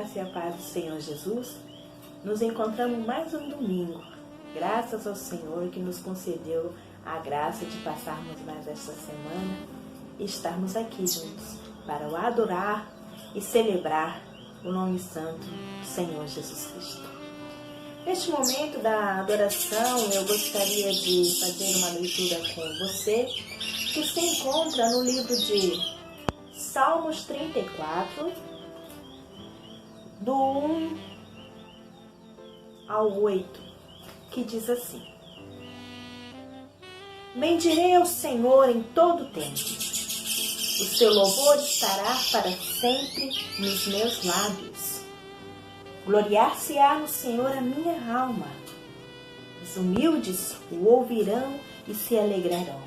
graça e a paz do Senhor Jesus. Nos encontramos mais um domingo, graças ao Senhor que nos concedeu a graça de passarmos mais esta semana e estarmos aqui juntos para o adorar e celebrar o nome santo do Senhor Jesus Cristo. Neste momento da adoração, eu gostaria de fazer uma leitura com você, que se encontra no livro de Salmos 34, do 1 ao 8, que diz assim: Bendirei ao Senhor em todo o tempo, o seu louvor estará para sempre nos meus lábios. Gloriar-se-á no Senhor a minha alma. Os humildes o ouvirão e se alegrarão.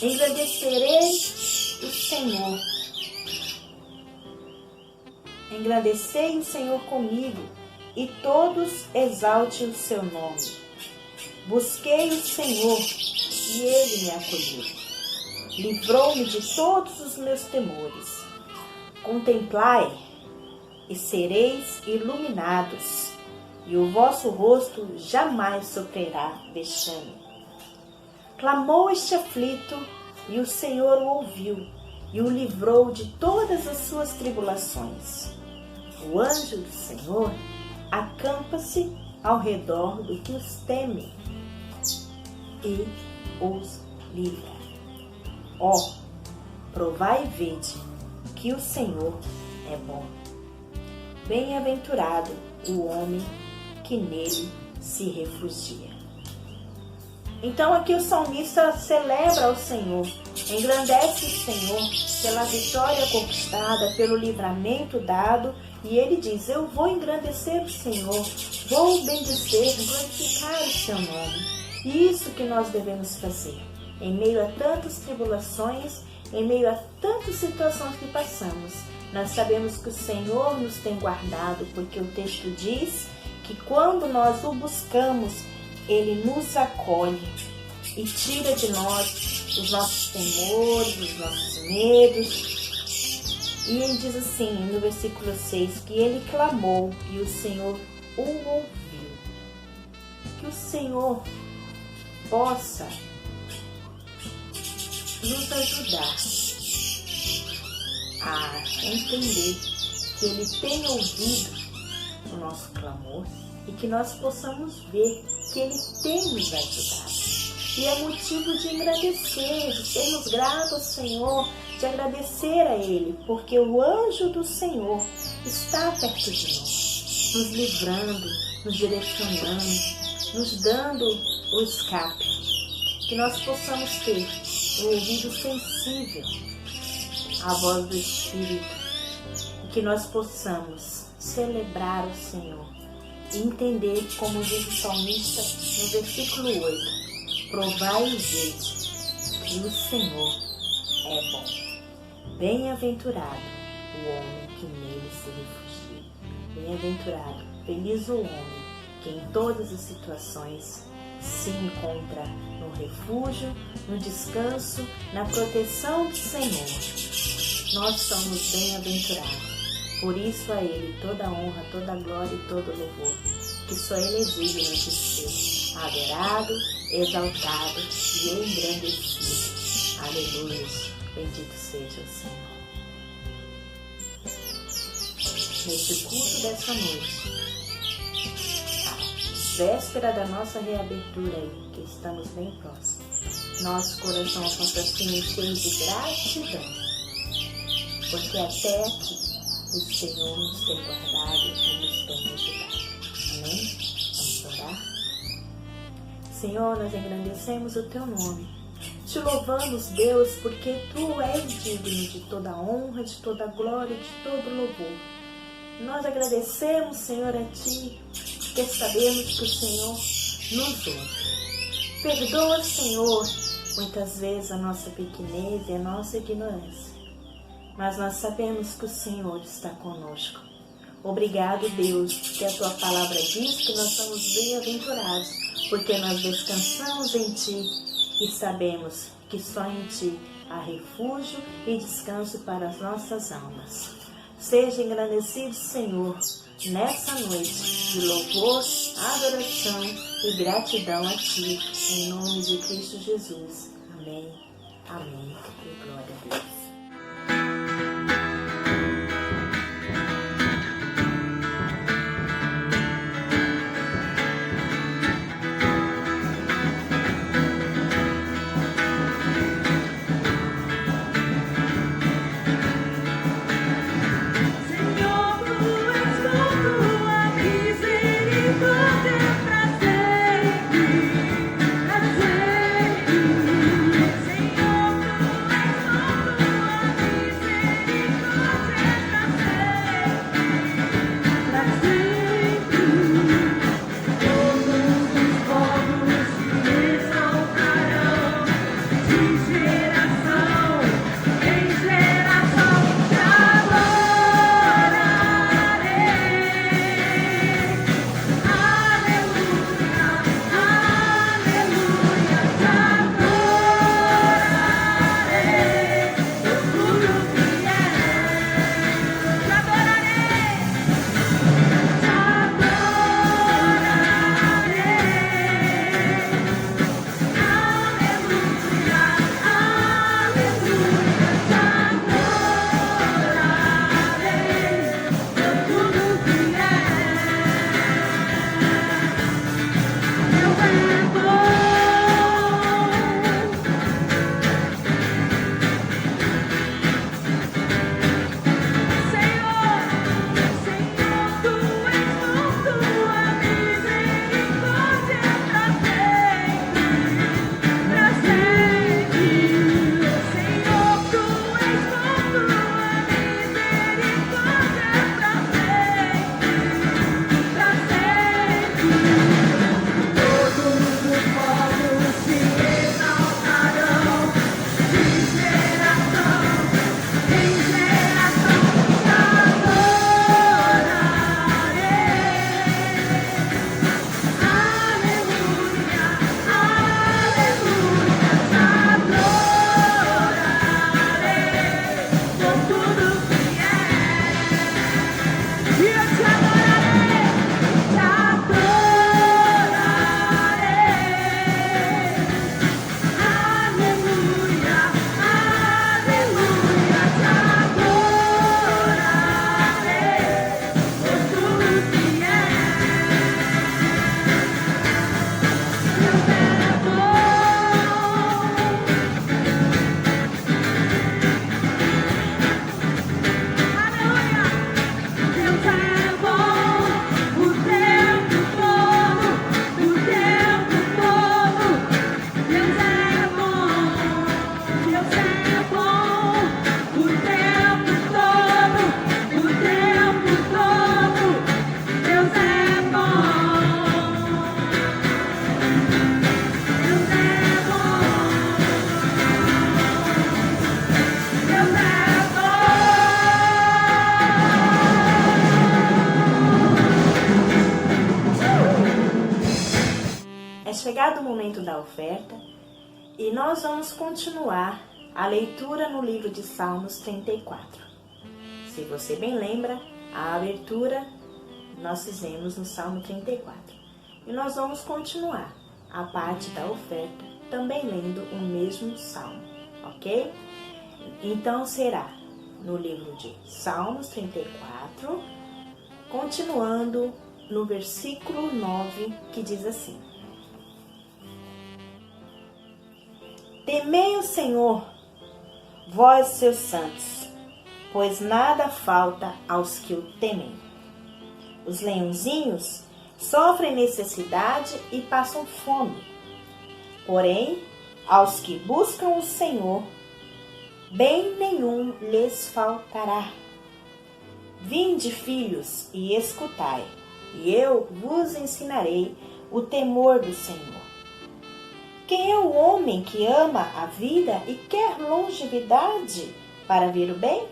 Engrandecerei o Senhor. Engrandecei o Senhor comigo, e todos exalte o seu nome. Busquei o Senhor, e ele me acolheu. Livrou-me de todos os meus temores. Contemplai, e sereis iluminados, e o vosso rosto jamais sofrerá vexame. Clamou este aflito, e o Senhor o ouviu, e o livrou de todas as suas tribulações. O anjo do Senhor acampa-se ao redor do que os teme e os livra. Ó, provai e vede que o Senhor é bom. Bem-aventurado o homem que nele se refugia. Então aqui o salmista celebra o Senhor, engrandece o Senhor pela vitória conquistada, pelo livramento dado, e ele diz: eu vou engrandecer o Senhor, vou bendizer, glorificar o seu nome. E isso que nós devemos fazer, em meio a tantas tribulações, em meio a tantas situações que passamos. Nós sabemos que o Senhor nos tem guardado, porque o texto diz que quando nós o buscamos, Ele nos acolhe e tira de nós os nossos temores, os nossos medos. E ele diz assim, no versículo 6, que ele clamou e o Senhor o ouviu. Que o Senhor possa nos ajudar a entender que Ele tem ouvido o nosso clamor e que nós possamos ver que Ele tem nos ajudado. E é motivo de agradecer, de sermos gratos ao Senhor, de agradecer a Ele, porque o anjo do Senhor está perto de nós, nos livrando, nos direcionando, nos dando o escape. Que nós possamos ter um ouvido sensível à voz do Espírito e que nós possamos celebrar o Senhor e entender, como diz o salmista no versículo 8, provai e vede que o Senhor é bom. Bem-aventurado o homem que nele se refugia. Bem-aventurado, feliz o homem que em todas as situações se encontra no refúgio, no descanso, na proteção do Senhor. Nós somos bem-aventurados. Por isso a Ele toda a honra, toda a glória e todo o louvor, que só Ele é digno de ser adorado, exaltado e engrandecido. Aleluia. Bendito seja o Senhor. Neste culto dessa noite, véspera da nossa reabertura aí, que estamos bem próximos, nosso coração acontecendo cheio de gratidão, porque até aqui o Senhor nos tem guardado e nos tem ajudado. Amém? Vamos orar? Senhor, nós engrandecemos o Teu nome, te louvamos, Deus, porque Tu és digno de toda honra, de toda glória, de todo louvor. Nós agradecemos, Senhor, a Ti, porque sabemos que o Senhor nos ouve. Perdoa, Senhor, muitas vezes a nossa pequenez e a nossa ignorância, mas nós sabemos que o Senhor está conosco. Obrigado, Deus, porque a Tua palavra diz que nós somos bem-aventurados, porque nós descansamos em Ti e sabemos que só em Ti há refúgio e descanso para as nossas almas. Seja engrandecido, Senhor, nessa noite de louvor, adoração e gratidão a Ti, em nome de Cristo Jesus. Amém, amém e glória a Deus. Chegado o momento da oferta, e nós vamos continuar a leitura no livro de Salmos 34. Se você bem lembra, a abertura nós fizemos no Salmo 34. E nós vamos continuar a parte da oferta, também lendo o mesmo Salmo, ok? Então será no livro de Salmos 34, continuando no versículo 9, que diz assim: Temei o Senhor, vós seus santos, pois nada falta aos que o temem. Os leãozinhos sofrem necessidade e passam fome, porém, aos que buscam o Senhor, bem nenhum lhes faltará. Vinde, filhos, e escutai, e eu vos ensinarei o temor do Senhor. Quem é o homem que ama a vida e quer longevidade para ver o bem?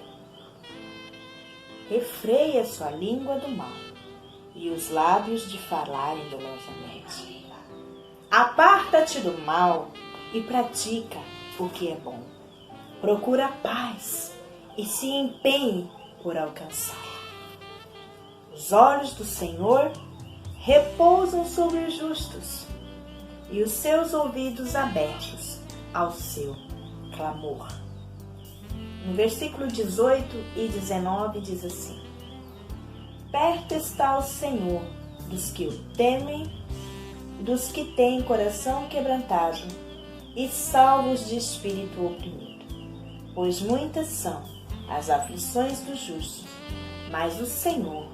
Refreia sua língua do mal e os lábios de falarem dolosamente. Aparta-te do mal e pratica o que é bom. Procura a paz e se empenhe por alcançá-la. Os olhos do Senhor repousam sobre os justos e os seus ouvidos abertos ao seu clamor. No versículo 18 e 19 diz assim: perto está o Senhor dos que o temem, dos que têm coração quebrantado e salvos de espírito oprimido. Pois muitas são as aflições dos justos, mas o Senhor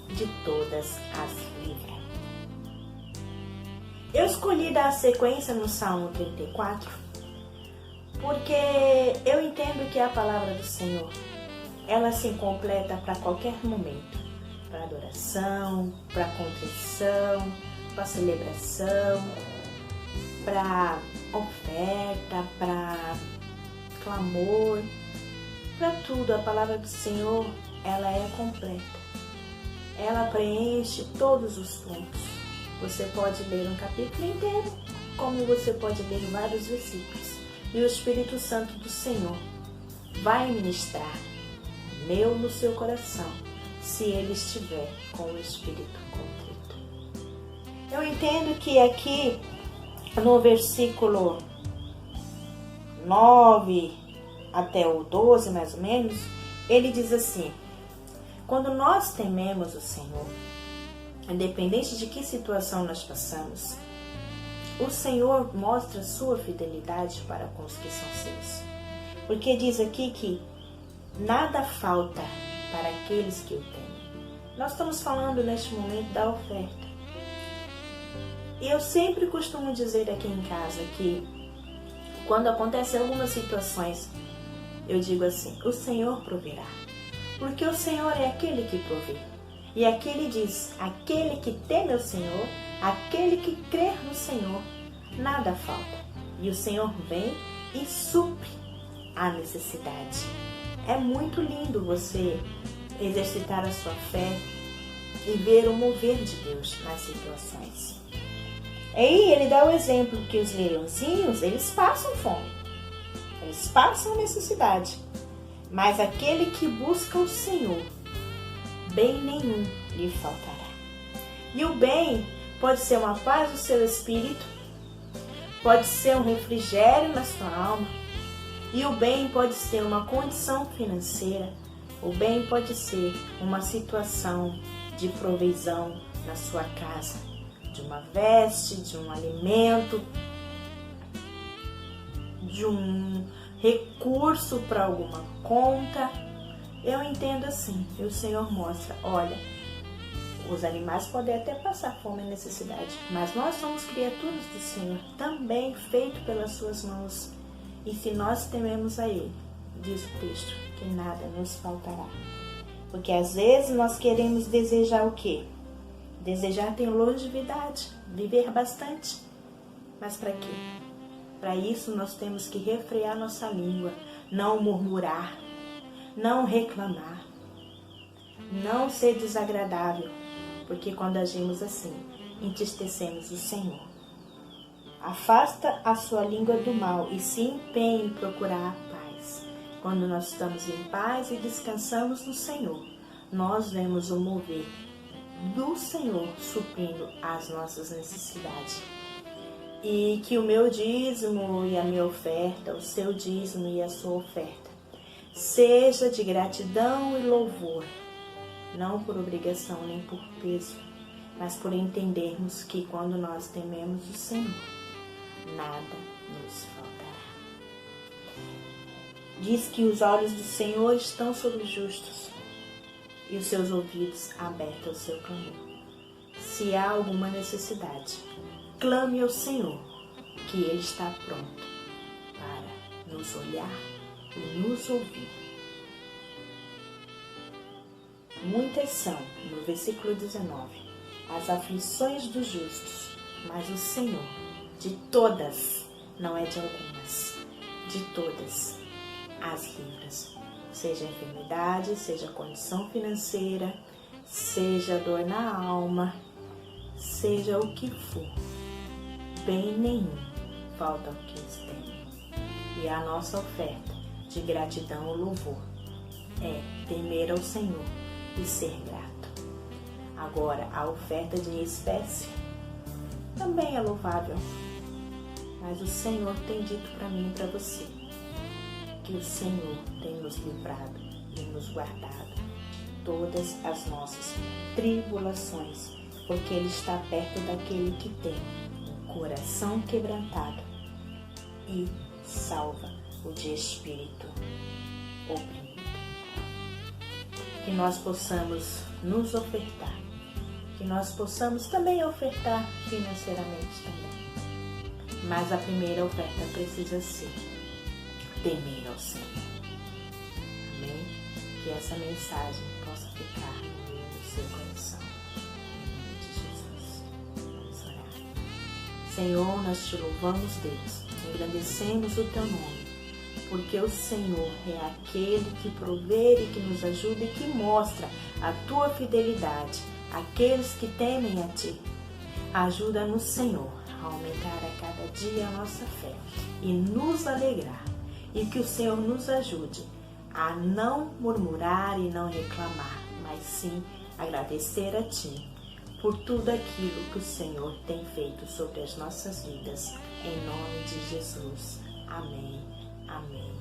de todas as livra. Eu escolhi dar sequência no Salmo 34 porque eu entendo que a palavra do Senhor, ela se completa para qualquer momento, para adoração, para contrição, para celebração, para oferta, para clamor, para tudo. A palavra do Senhor, ela é completa. Ela preenche todos os pontos. Você pode ler um capítulo inteiro, como você pode ler vários versículos. E o Espírito Santo do Senhor vai ministrar no seu coração, se ele estiver com o espírito contrito. Eu entendo que aqui no versículo 9 até o 12 mais ou menos, ele diz assim: quando nós tememos o Senhor, independente de que situação nós passamos, o Senhor mostra sua fidelidade para com os que são seus. Porque diz aqui que nada falta para aqueles que o temem. Nós estamos falando neste momento da oferta. E eu sempre costumo dizer aqui em casa que quando acontecem algumas situações, eu digo assim: o Senhor proverá. Porque o Senhor é aquele que provê. E aqui ele diz: aquele que teme o Senhor, aquele que crer no Senhor, nada falta. E o Senhor vem e supre a necessidade. É muito lindo você exercitar a sua fé e ver o mover de Deus nas situações. Aí ele dá o exemplo que os leãozinhos, eles passam fome, eles passam necessidade, mas aquele que busca o Senhor, bem nenhum lhe faltará. E o bem pode ser uma paz do seu espírito, pode ser um refrigério na sua alma, e o bem pode ser uma condição financeira, o bem pode ser uma situação de provisão na sua casa, de uma veste, de um alimento, de um recurso para alguma conta. Eu entendo assim, e o Senhor mostra: olha, os animais podem até passar fome e necessidade, mas nós somos criaturas do Senhor, também feito pelas suas mãos. E se nós tememos a Ele, diz o texto, que nada nos faltará. Porque às vezes nós queremos desejar o quê? Desejar ter longevidade, viver bastante. Mas para quê? Para isso nós temos que refrear nossa língua, não murmurar, não reclamar, não ser desagradável, porque quando agimos assim, entristecemos o Senhor. Afasta a sua língua do mal e se empenhe em procurar a paz. Quando nós estamos em paz e descansamos no Senhor, nós vemos o mover do Senhor suprindo as nossas necessidades. E que o meu dízimo e a minha oferta, o seu dízimo e a sua oferta, seja de gratidão e louvor, não por obrigação nem por peso, mas por entendermos que quando nós tememos o Senhor, nada nos faltará. Diz que os olhos do Senhor estão sobre os justos e os seus ouvidos abertos ao seu clamor. Se há alguma necessidade, clame ao Senhor, que Ele está pronto para nos olhar e nos ouvir. Muitas são, no versículo 19, as aflições dos justos, mas o Senhor, de todas, não é de algumas, de todas as livras. Seja enfermidade, seja condição financeira, seja dor na alma, seja o que for, bem nenhum falta ao que eles têm. E a nossa oferta de gratidão ou louvor é temer ao Senhor e ser grato. Agora, a oferta de espécie também é louvável, mas o Senhor tem dito para mim e para você que o Senhor tem nos livrado e nos guardado todas as nossas tribulações, porque Ele está perto daquele que tem um coração quebrantado e salva o de espírito oprimido. Que nós possamos nos ofertar, que nós possamos também ofertar financeiramente também. Mas a primeira oferta precisa ser temer ao Senhor. Amém? Que essa mensagem possa ficar no seu coração. Em nome de Jesus. Vamos orar. Senhor, nós te louvamos, Deus, engrandecemos o teu nome, porque o Senhor é aquele que provê e que nos ajuda e que mostra a tua fidelidade àqueles que temem a ti. Ajuda-nos, Senhor, a aumentar a cada dia a nossa fé e nos alegrar, e que o Senhor nos ajude a não murmurar e não reclamar, mas sim agradecer a ti por tudo aquilo que o Senhor tem feito sobre as nossas vidas. Em nome de Jesus. Amém. Amém.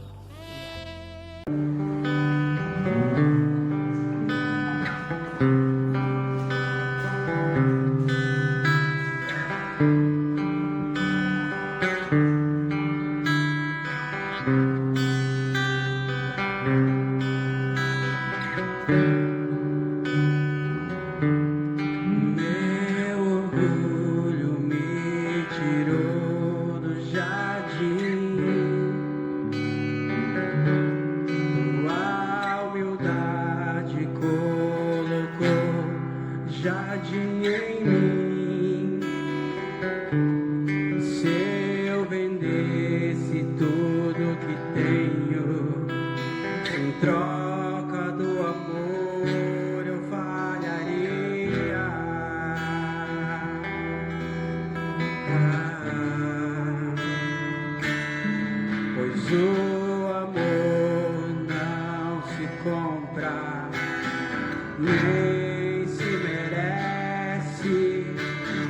Nem se merece,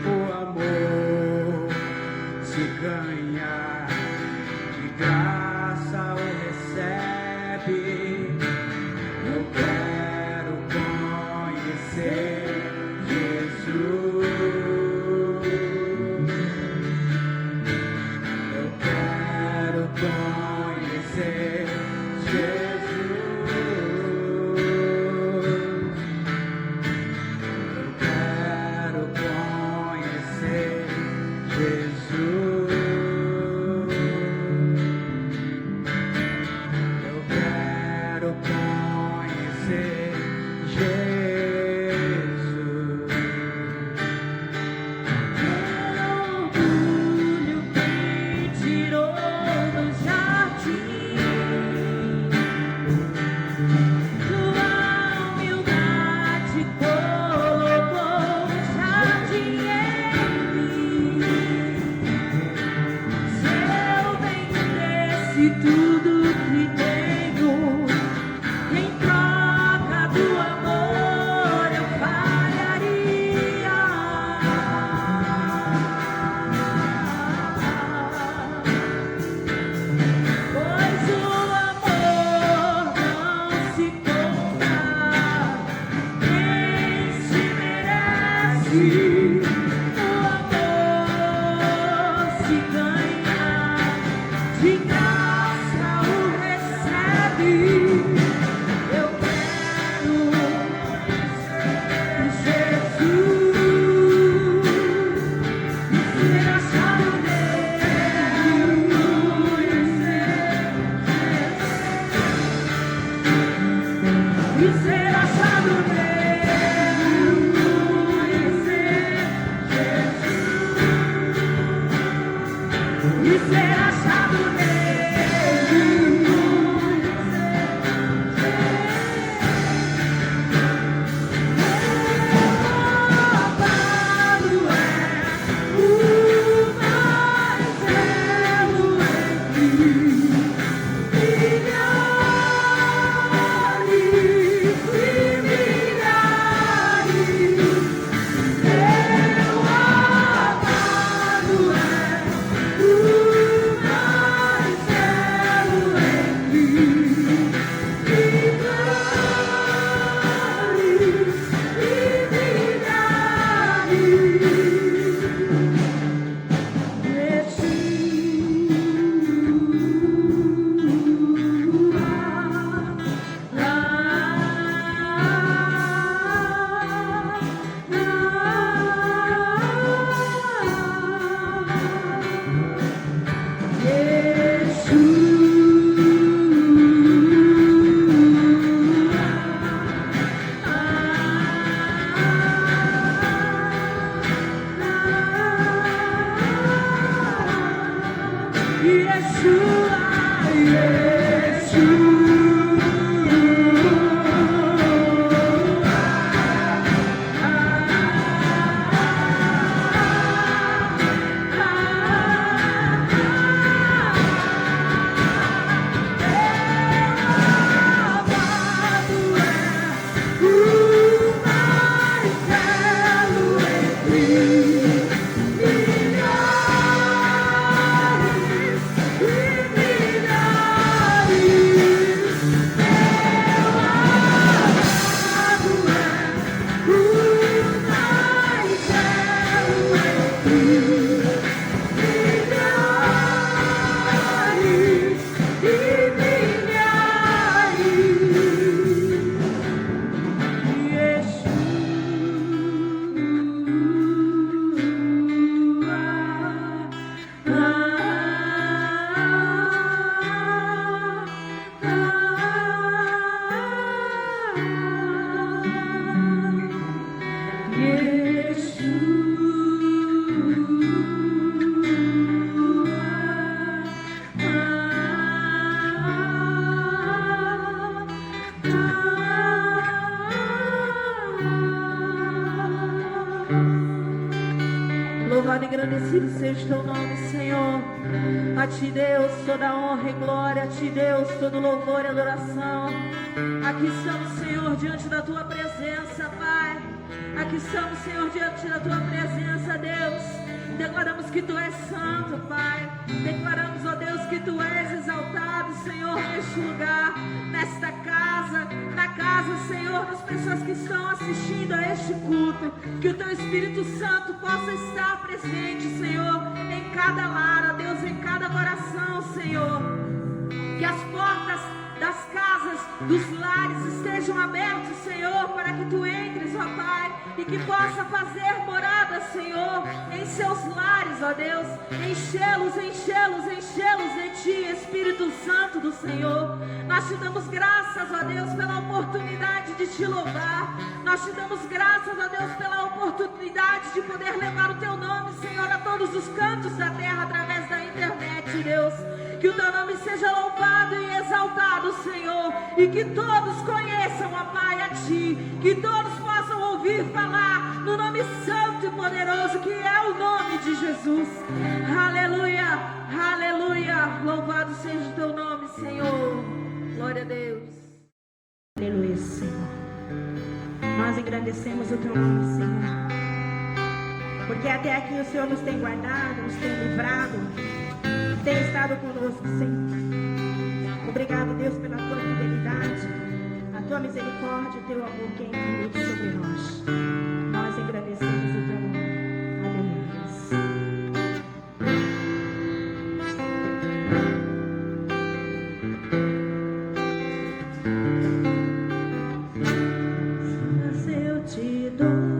o amor se ganha, de graça o recebe. Eu quero conhecer Jesus, eu quero conhecer Jesus. Louvado e engrandecido seja o teu nome, Senhor. A ti, Deus, toda honra e glória. A ti, Deus, todo louvor e adoração. Aqui estamos, Senhor, diante da tua presença, Pai. Aqui estamos, Senhor, diante da tua presença, Deus. Declaramos que tu és santo, Pai. Declaramos, ó Deus, que tu és exaltado, Senhor, neste lugar, nesta casa, na casa, Senhor, das pessoas que estão assistindo a este culto. Que o teu Espírito Santo possa estar presente, Senhor, em cada lar, ó Deus, em cada coração, Senhor. Que as portas das casas, dos lares estejam abertos, Senhor, para que tu entres, ó Pai, e que possa fazer morada, Senhor, em seus lares, ó Deus. Enchê-los, enchê-los, enchê-los de ti, Espírito Santo do Senhor. Nós te damos graças, ó Deus, pela oportunidade de te louvar. Nós te damos graças, ó Deus, pela oportunidade de poder levar o teu nome, Senhor, a todos os cantos da terra através da internet, Deus. Que o teu nome seja louvado e exaltado, Senhor, e que todos conheçam, ó Pai, a ti, que todos possam ouvir falar no nome santo e poderoso que é o nome de Jesus. Aleluia, aleluia, louvado seja o teu nome, Senhor. Glória a Deus. Aleluia, Senhor. Nós engrandecemos o teu nome, Senhor, porque até aqui o Senhor nos tem guardado, nos tem livrado, tem estado conosco, Senhor. Obrigado, Deus, pela tua fidelidade, a tua misericórdia, o teu amor que é infinito sobre nós. Nós agradecemos o teu nome. Aleluia. Mas eu te dou,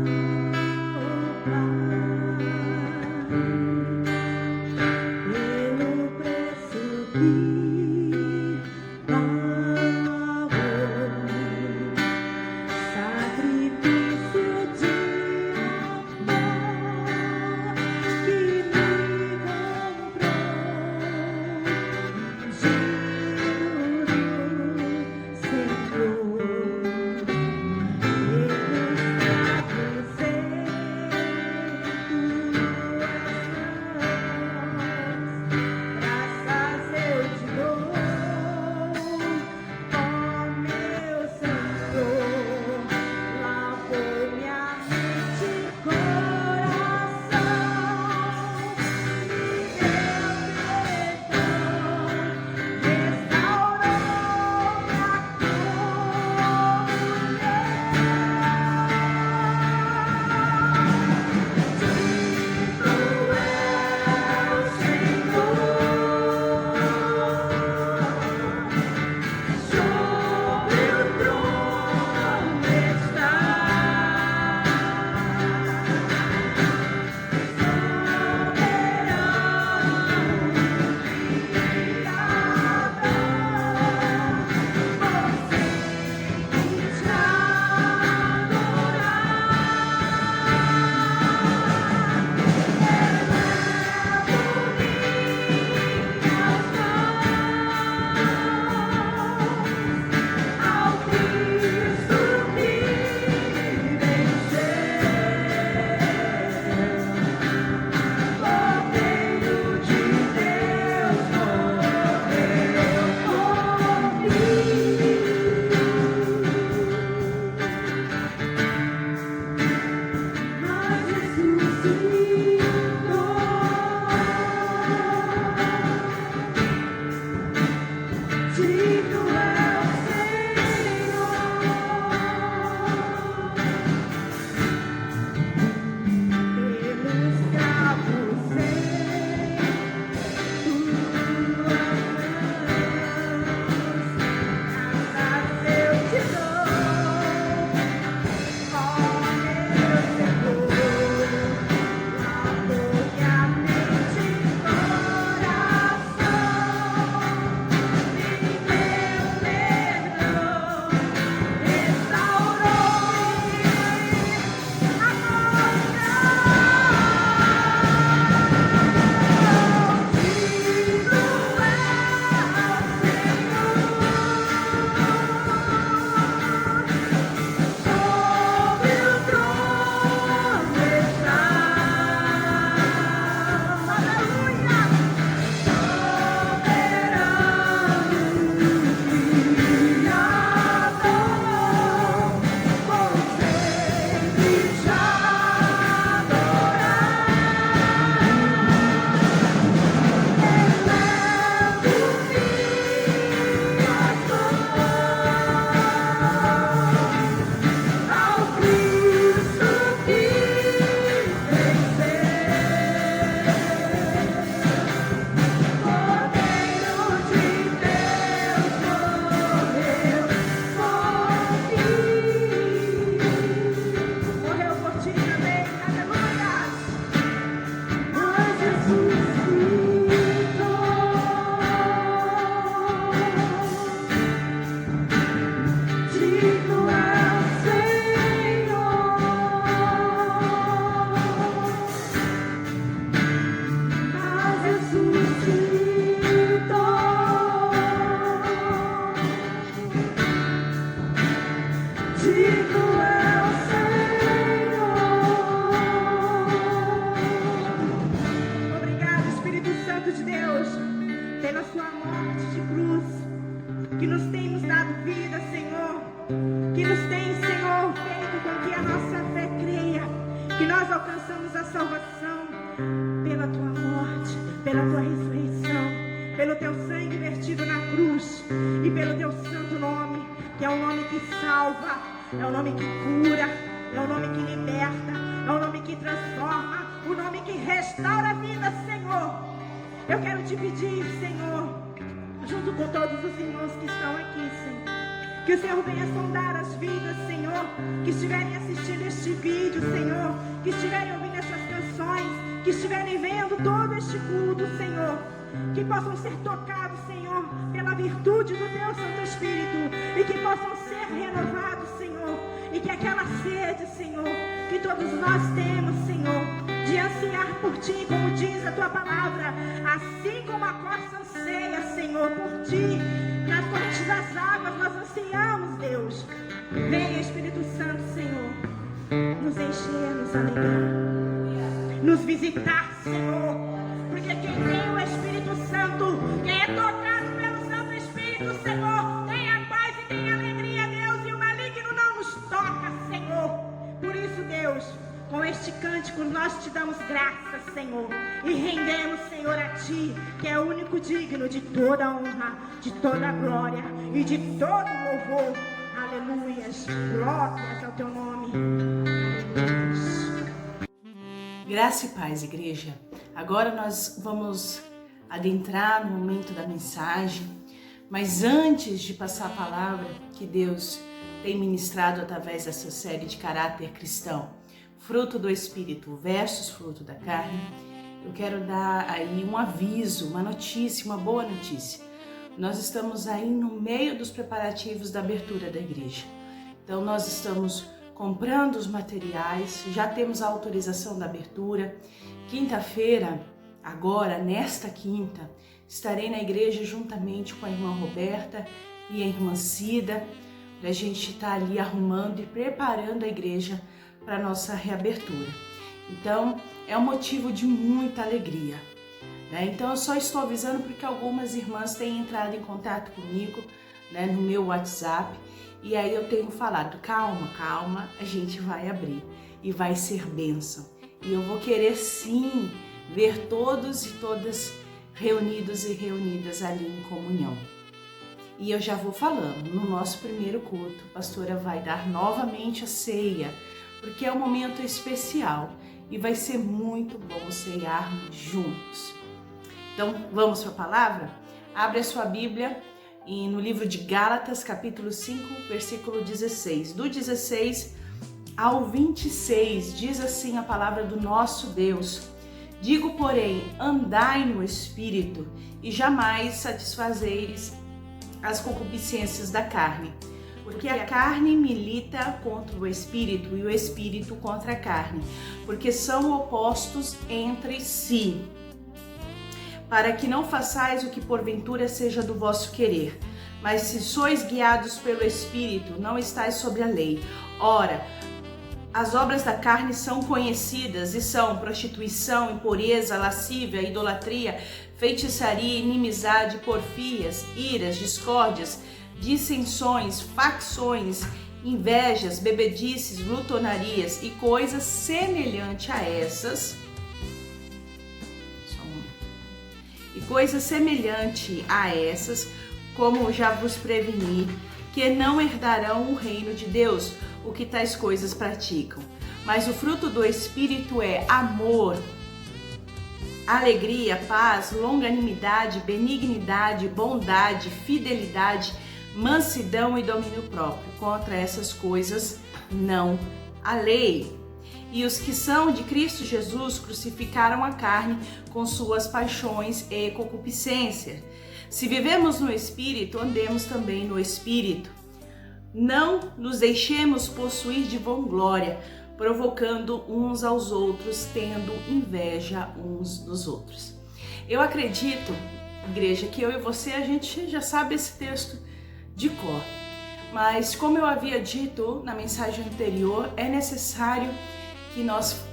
que nós alcançamos a salvação pela tua morte, pela tua ressurreição, pelo teu sangue vertido na cruz e pelo teu santo nome, que é o nome que salva, é o nome que cura, é o nome que liberta, é o nome que transforma, o nome que restaura a vida, Senhor. Eu quero te pedir, Senhor, junto com todos os irmãos que estão aqui, Senhor, que o Senhor venha sondar as vidas, Senhor, que estiverem assistindo este vídeo, Senhor, que estiverem ouvindo essas canções, que estiverem vendo todo este culto, Senhor, que possam ser tocados, Senhor, pela virtude do Teu Santo Espírito e que possam ser renovados, Senhor, e que aquela sede, Senhor, que todos nós temos, Senhor, de ansiar por Ti, como diz a Tua palavra, assim como a corça anseia, Senhor, por Ti, nas correntes das águas nós ansiamos, Deus. Venha, Espírito Santo, Senhor, nos encher, nos alegrar, nos visitar, Senhor, porque quem tem o Espírito Santo, quem é tocado pelo Santo Espírito, Senhor, tem a paz e tem a alegria, Deus, e o maligno não nos toca, Senhor. Por isso, Deus, com este cântico nós te damos graças, Senhor, e rendemos, Senhor, a Ti, que é o único digno de toda honra, de toda glória e de todo louvor. Aleluias, glórias ao Teu nome. Aleluias. Graça e paz, igreja. Agora nós vamos adentrar no momento da mensagem, mas antes de passar a palavra que Deus tem ministrado através dessa série de caráter cristão, fruto do Espírito versus fruto da carne, eu quero dar aí um aviso, uma notícia, uma boa notícia. Nós estamos aí no meio dos preparativos da abertura da igreja. Então nós estamos comprando os materiais, já temos a autorização da abertura. Quinta-feira, agora, nesta quinta, estarei na igreja juntamente com a irmã Roberta e a irmã Cida, para a gente estar ali arrumando e preparando a igreja para a nossa reabertura. Então, é um motivo de muita alegria, né? Então, eu só estou avisando porque algumas irmãs têm entrado em contato comigo, né, no meu WhatsApp, e aí eu tenho falado, calma, a gente vai abrir e vai ser bênção. E eu vou querer sim ver todos e todas reunidos e reunidas ali em comunhão. E eu já vou falando, no nosso primeiro culto, a pastora vai dar novamente a ceia, porque é um momento especial e vai ser muito bom cearmos juntos. Então, vamos para a palavra? Abre a sua Bíblia no livro de Gálatas, capítulo 5, versículo 16. Do 16 ao 26, diz assim a palavra do nosso Deus. Digo, porém, andai no Espírito e jamais satisfazeis as concupiscências da carne, porque a carne milita contra o Espírito e o Espírito contra a carne, porque são opostos entre si, para que não façais o que porventura seja do vosso querer. Mas se sois guiados pelo Espírito, não estáis sobre a lei. Ora, as obras da carne são conhecidas e são prostituição, impureza, lascívia, idolatria, feitiçaria, inimizade, porfias, iras, discórdias, dissensões, facções, invejas, bebedices, glutonarias e coisas semelhantes a essas. Como já vos preveni, que não herdarão o reino de Deus, o que tais coisas praticam. Mas o fruto do Espírito é amor, alegria, paz, longanimidade, benignidade, bondade, fidelidade, mansidão e domínio próprio. Contra essas coisas não há lei. E os que são de Cristo Jesus crucificaram a carne com suas paixões e concupiscências. Se vivemos no Espírito, andemos também no Espírito. Não nos deixemos possuir de vanglória, provocando uns aos outros, tendo inveja uns dos outros. Eu acredito, igreja, que eu e você, a gente já sabe esse texto de cor. Mas como eu havia dito na mensagem anterior, é necessário que nós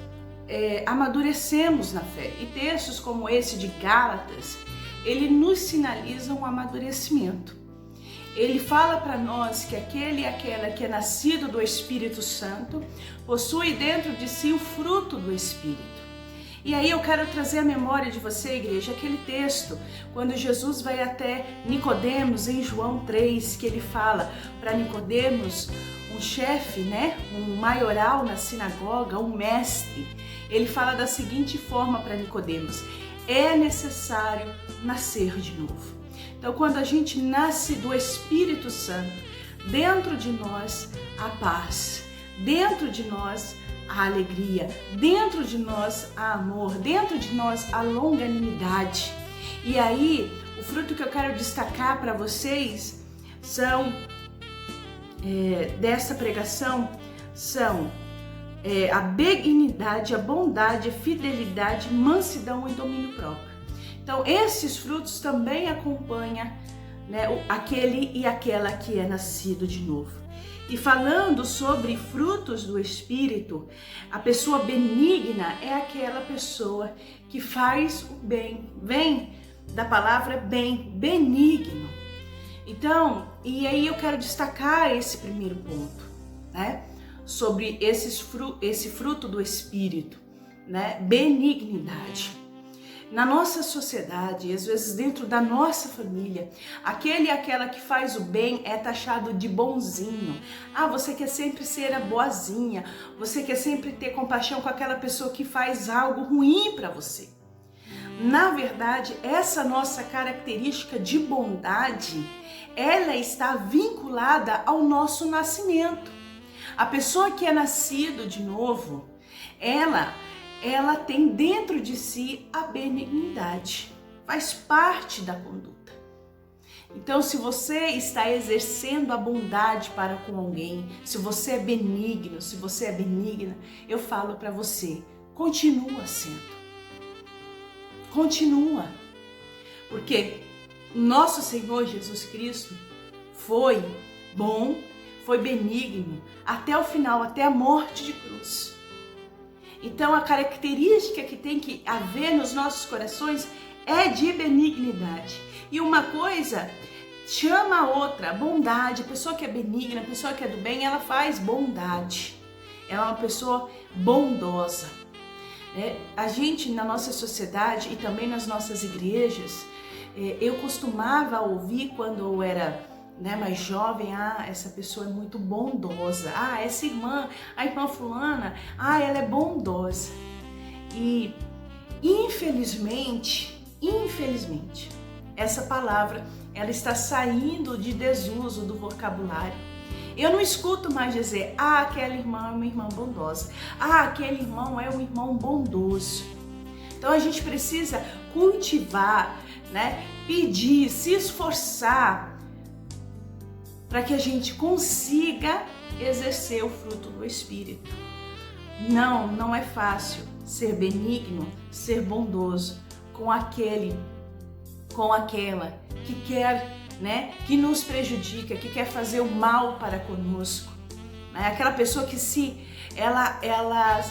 amadurecemos na fé. E textos como esse de Gálatas, ele nos sinaliza um amadurecimento. ele fala para nós que aquele e aquela que é nascido do Espírito Santo possui dentro de si o fruto do Espírito. E aí eu quero trazer à memória de você, igreja, aquele texto, quando Jesus vai até Nicodemos em João 3, que ele fala para Nicodemos, um chefe, né, um maioral na sinagoga, um mestre. Ele fala da seguinte forma para Nicodemos: é necessário nascer de novo. Então, quando a gente nasce do Espírito Santo, dentro de nós a paz, dentro de nós a alegria, dentro de nós a amor, dentro de nós a longanimidade. E aí, o fruto que eu quero destacar para vocês são, dessa pregação, são a benignidade, a bondade, a fidelidade, mansidão e domínio próprio. Então, esses frutos também acompanham, né, aquele e aquela que é nascido de novo. E falando sobre frutos do Espírito, a pessoa benigna é aquela pessoa que faz o bem. Vem da palavra bem, benigno. Então, e aí eu quero destacar esse primeiro ponto, né, sobre esse fruto do Espírito, né, benignidade. Na nossa sociedade, às vezes dentro da nossa família, aquele e aquela que faz o bem é taxado de bonzinho. Ah, você quer sempre ser a boazinha, você quer sempre ter compaixão com aquela pessoa que faz algo ruim para você. Na verdade, essa nossa característica de bondade, ela está vinculada ao nosso nascimento. A pessoa que é nascido de novo, ela tem dentro de si a benignidade, faz parte da conduta. Então, se você está exercendo a bondade para com alguém, se você é benigno, se você é benigna, eu falo para você, continua sendo. Continua. Porque nosso Senhor Jesus Cristo foi bom, foi benigno, até o final, até a morte de cruz. Então, a característica que tem que haver nos nossos corações é de benignidade. E uma coisa chama a outra, a bondade. A pessoa que é benigna, a pessoa que é do bem, ela faz bondade. Ela é uma pessoa bondosa. A gente, na nossa sociedade e também nas nossas igrejas, eu costumava ouvir quando eu era mais jovem, essa pessoa é muito bondosa, essa irmã, a irmã fulana, ela é bondosa. E infelizmente, essa palavra, ela está saindo de desuso do vocabulário. Eu não escuto mais dizer, aquela irmã é uma irmã bondosa, aquele irmão é um irmão bondoso. Então a gente precisa cultivar, né, pedir, se esforçar, para que a gente consiga exercer o fruto do Espírito. Não é fácil ser benigno, ser bondoso com aquele, com aquela que quer, né, que nos prejudica, que quer fazer o mal para conosco. Aquela pessoa que ela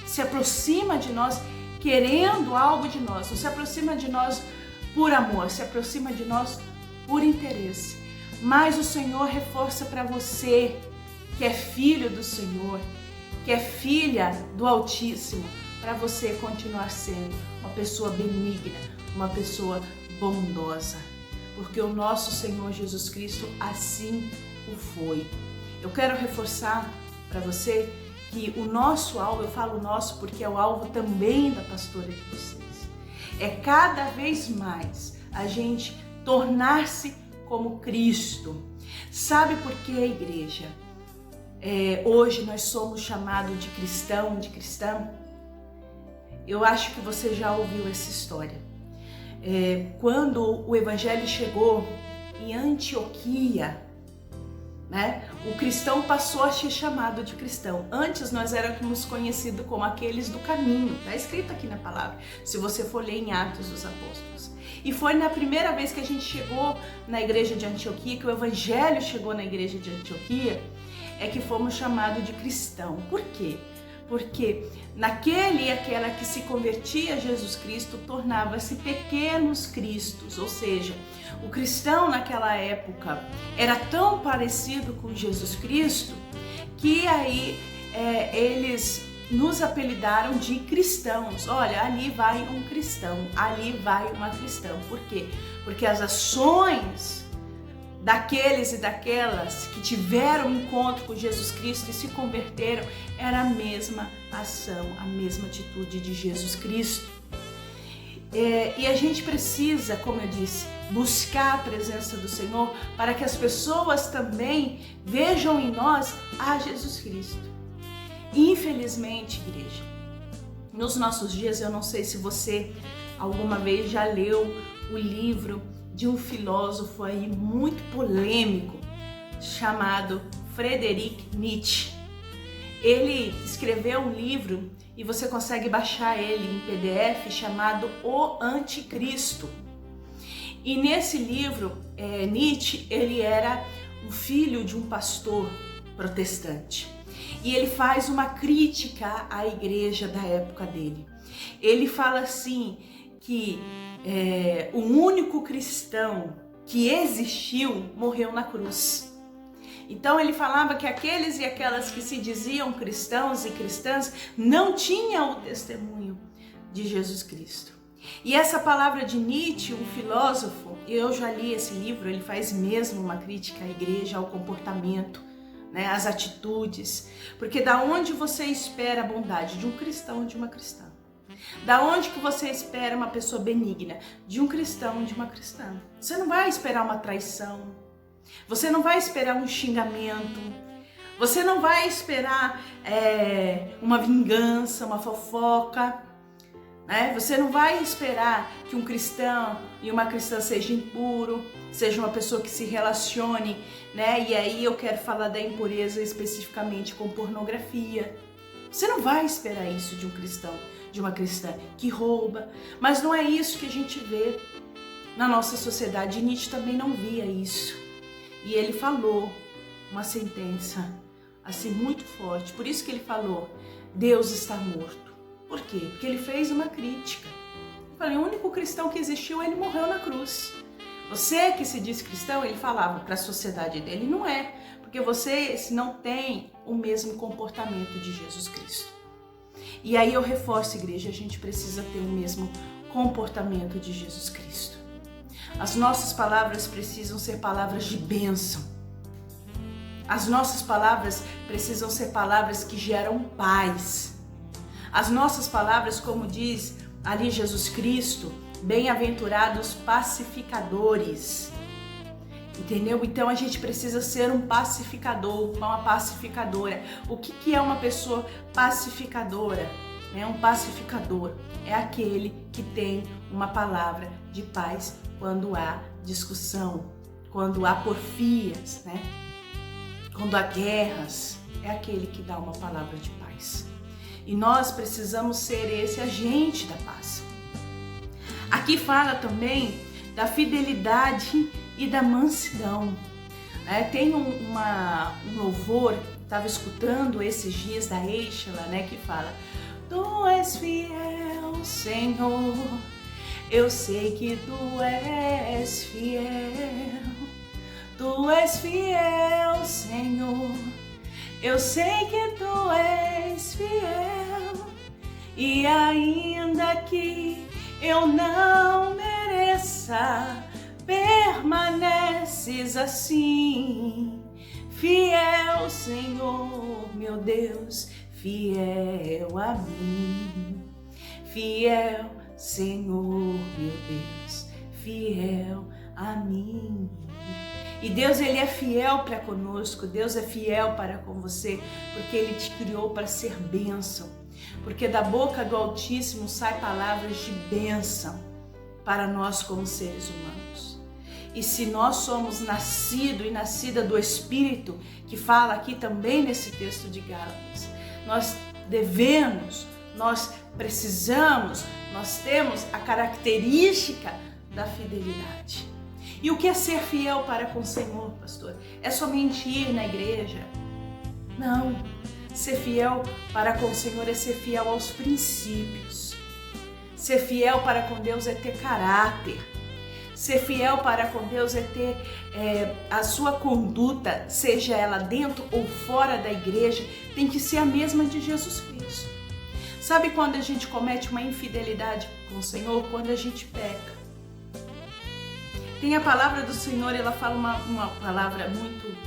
se aproxima de nós querendo algo de nós, não se aproxima de nós por amor, se aproxima de nós por interesse. Mas o Senhor reforça para você que é filho do Senhor, que é filha do Altíssimo, para você continuar sendo uma pessoa benigna, uma pessoa bondosa, porque o nosso Senhor Jesus Cristo assim o foi. Eu quero reforçar para você que o nosso alvo, eu falo nosso porque é o alvo também da pastora de vocês, é cada vez mais a gente tornar-se como Cristo. Sabe por que, igreja? Hoje nós somos chamados de cristão, de cristã. Eu acho que você já ouviu essa história. Quando o evangelho chegou em Antioquia, né, o cristão passou a ser chamado de cristão. Antes nós éramos conhecidos como aqueles do caminho. Está escrito aqui na palavra, se você for ler em Atos dos Apóstolos. E foi na primeira vez que a gente chegou na igreja de Antioquia, que o evangelho chegou na igreja de Antioquia, é que fomos chamados de cristão. Por quê? Porque naquele e aquela que se convertia a Jesus Cristo tornava-se pequenos cristos, ou seja, o cristão naquela época era tão parecido com Jesus Cristo que aí eles nos apelidaram de cristãos. Olha, ali vai um cristão, ali vai uma cristã. Por quê? Porque as ações daqueles e daquelas que tiveram encontro com Jesus Cristo e se converteram era a mesma ação, a mesma atitude de Jesus Cristo. E a gente precisa, como eu disse, buscar a presença do Senhor para que as pessoas também vejam em nós a Jesus Cristo. Infelizmente, igreja, nos nossos dias, eu não sei se você alguma vez já leu o livro de um filósofo aí muito polêmico chamado Friedrich Nietzsche. Ele escreveu um livro e você consegue baixar ele em PDF chamado O Anticristo. E nesse livro, Nietzsche, ele era o filho de um pastor protestante. E ele faz uma crítica à igreja da época dele. Ele fala assim que o único cristão que existiu morreu na cruz. Então ele falava que aqueles e aquelas que se diziam cristãos e cristãs não tinham o testemunho de Jesus Cristo. E essa palavra de Nietzsche, um filósofo, eu já li esse livro, ele faz mesmo uma crítica à igreja, ao comportamento, né, às atitudes. Porque da onde você espera a bondade? De um cristão ou de uma cristã? Da onde que você espera uma pessoa benigna? De um cristão ou de uma cristã? Você não vai esperar uma traição. Você não vai esperar um xingamento. Você não vai esperar uma vingança, uma fofoca. Né? Você não vai esperar que um cristão e uma cristã seja impuro, seja uma pessoa que se relacione, né? E aí eu quero falar da impureza especificamente com pornografia. Você não vai esperar isso de um cristão, de uma cristã que rouba. Mas não é isso que a gente vê na nossa sociedade. E Nietzsche também não via isso. E ele falou uma sentença assim muito forte. Por isso que ele falou, Deus está morto. Por quê? Porque ele fez uma crítica. Eu falei, o único cristão que existiu, ele morreu na cruz. Você que se diz cristão, ele falava para a sociedade dele, não é. Porque você não tem o mesmo comportamento de Jesus Cristo. E aí eu reforço, igreja, a gente precisa ter o mesmo comportamento de Jesus Cristo. As nossas palavras precisam ser palavras de bênção. As nossas palavras precisam ser palavras que geram paz. As nossas palavras, como diz ali Jesus Cristo, bem-aventurados pacificadores. Entendeu? Então a gente precisa ser um pacificador, uma pacificadora. O que é uma pessoa pacificadora? Um pacificador é aquele que tem uma palavra de paz quando há discussão, quando há porfias, né? Quando há guerras, é aquele que dá uma palavra de paz. E nós precisamos ser esse agente da paz. Aqui fala também da fidelidade e da mansidão. Tem um louvor, estava escutando esses dias da Eichela, né, que fala: Tu és fiel, Senhor, eu sei que Tu és fiel. Tu és fiel, Senhor, eu sei que Tu és fiel. E ainda que eu não mereça, permaneces assim. Fiel, Senhor, meu Deus, fiel a mim. Fiel, Senhor, meu Deus, fiel a mim. E Deus, Ele é fiel para conosco, Deus é fiel para com você, porque Ele te criou para ser bênção. Porque da boca do Altíssimo sai palavras de bênção para nós como seres humanos. E se nós somos nascido e nascida do Espírito, que fala aqui também nesse texto de Gálatas, nós devemos, nós precisamos, nós temos a característica da fidelidade. E o que é ser fiel para com o Senhor, pastor? É somente ir na igreja? Não. Ser fiel para com o Senhor é ser fiel aos princípios. Ser fiel para com Deus é ter caráter. Ser fiel para com Deus é ter a sua conduta, seja ela dentro ou fora da igreja, tem que ser a mesma de Jesus Cristo. Sabe quando a gente comete uma infidelidade com o Senhor? Quando a gente peca. Tem a palavra do Senhor, ela fala uma palavra muito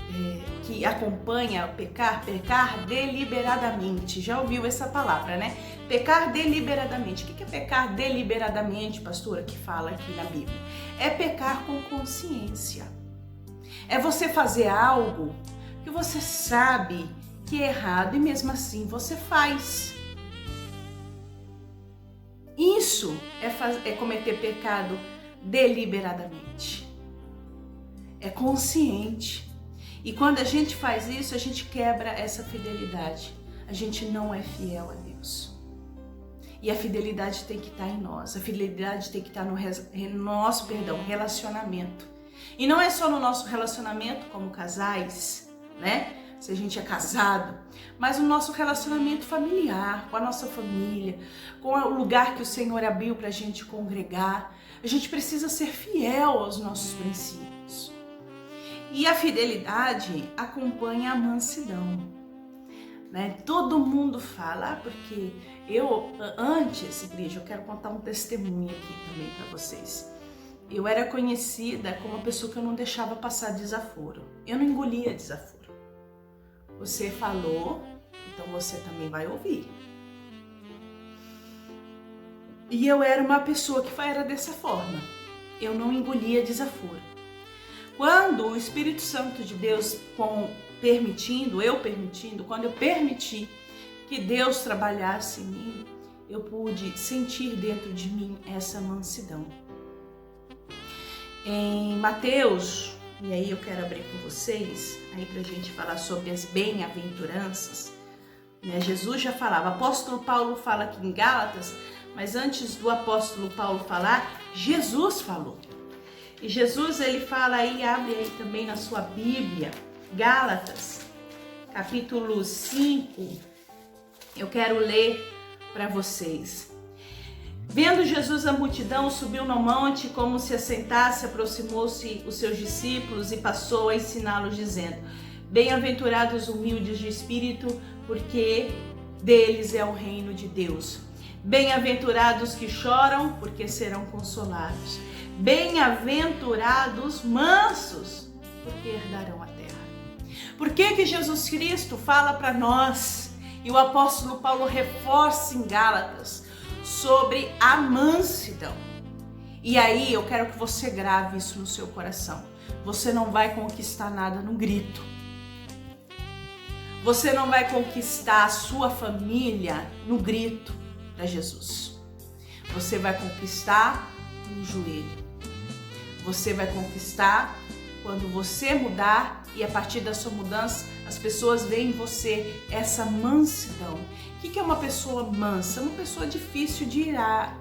que acompanha pecar deliberadamente. Já ouviu essa palavra, né? Pecar deliberadamente. O que é pecar deliberadamente, pastora, que fala aqui na Bíblia? É pecar com consciência. É você fazer algo que você sabe que é errado e mesmo assim você faz. Isso é cometer pecado deliberadamente. É consciente. E quando a gente faz isso, a gente quebra essa fidelidade. A gente não é fiel a Deus. E a fidelidade tem que estar em nós. A fidelidade tem que estar no nosso relacionamento. E não é só no nosso relacionamento como casais, né? Se a gente é casado, mas no nosso relacionamento familiar, com a nossa família, com o lugar que o Senhor abriu para a gente congregar. A gente precisa ser fiel aos nossos princípios. E a fidelidade acompanha a mansidão, né? Todo mundo fala, porque antes, igreja, eu quero contar um testemunho aqui também para vocês. Eu era conhecida como uma pessoa que eu não deixava passar desaforo. Eu não engolia desaforo. Você falou, então você também vai ouvir. E eu era uma pessoa que era dessa forma. Eu não engolia desaforo. Quando o Espírito Santo de Deus, quando eu permiti que Deus trabalhasse em mim, eu pude sentir dentro de mim essa mansidão. Em Mateus, e aí eu quero abrir com vocês, aí pra gente falar sobre as bem-aventuranças, né? Jesus já falava, apóstolo Paulo fala aqui em Gálatas, mas antes do apóstolo Paulo falar, Jesus falou. E Jesus, ele fala aí, abre aí também na sua Bíblia, Gálatas, capítulo 5, eu quero ler para vocês. Vendo Jesus a multidão, subiu no monte, como se assentasse, aproximou-se os seus discípulos e passou a ensiná-los, dizendo, bem-aventurados humildes de espírito, porque deles é o reino de Deus. Bem-aventurados que choram, porque serão consolados. Bem-aventurados mansos, porque herdarão a terra. Por que Jesus Cristo fala para nós, e o apóstolo Paulo reforça em Gálatas, sobre a mansidão? E aí eu quero que você grave isso no seu coração. Você não vai conquistar nada no grito. Você não vai conquistar a sua família no grito para Jesus. Você vai conquistar no joelho. Você vai conquistar quando você mudar e a partir da sua mudança as pessoas veem em você essa mansidão. O que é uma pessoa mansa? Uma pessoa difícil de irar,